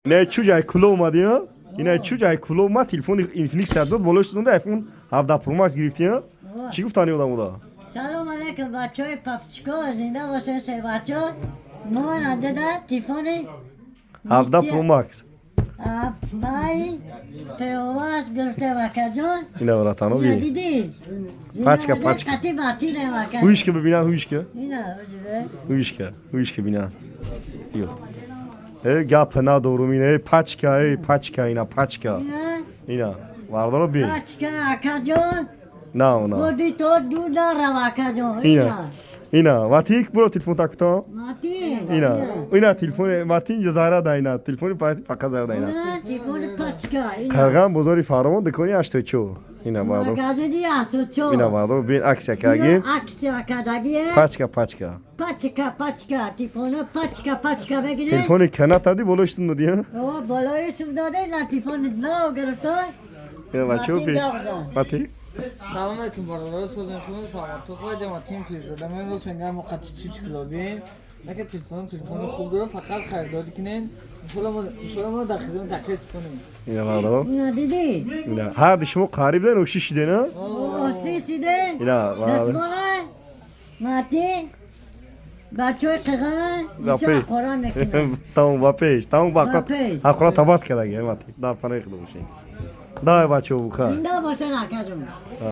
نه چو جای کلو اومدی ها اینا چو جای کلو اومد تلفن اینفینیکس 102 بالاش دونده آیفون 17 پرو مکس گرفتی ها چی گفتانی بودا سلام علیکم بچهای پاپچیکو زنده باشین سه بچه ما اینجا در تلفن 17 پرو مکس بای پیواز گرفته وکر جان اینا براتانو اینا بی دیدی پاچکا زنده پاچکا قطی باطیله وکر هویش که ببینن هویش که اینا وجوده هویش که ببینن یو گپ ندارم پاچکا اینا پاچکا اینا واردارو بی پاچکا وکر جان نه نه بودی تو دور داره وکر جان اینا ماتیک برو تلفن تاکتا ماتی اینا تلفن ماتین جزایر داینا تلفن فقط زایر داینا تلفن پاچکا قرغم بزاری فارمون دکونی اشتو چو اینا واردارو وکر دی اسو چو اینا واردارو بین عکس کاگیم عکس وکر دگیه پاچکا پاچکا تلفن پاچکا بگیره تلفن کنات دادی بولشتون دادی ها او بالایشون داده نه تلفن نو گرفته بچه بی ماتی سلام علیکم برادر سازم شما سلام تو خواهد ما تیم پیش شده من روز میگم ما قطعی چیچ کلابیم اگه تلفن خوب داره فقط خریداری کنین انشالله ما در خدمت تکلیف کنیم اینا واردارو اینا دیدی اینا هر شما قریب دارن و شیش دیدن ها آستی سیده اینا واردارو دستماله ماتی بچه های قیقانه واپی بیشتر قرآن میکنن تمام واپیش تمام واپیش. اقرا تباس کرده ماتی در پناه خدمت دای بچه بخیر زنده باشن اکرم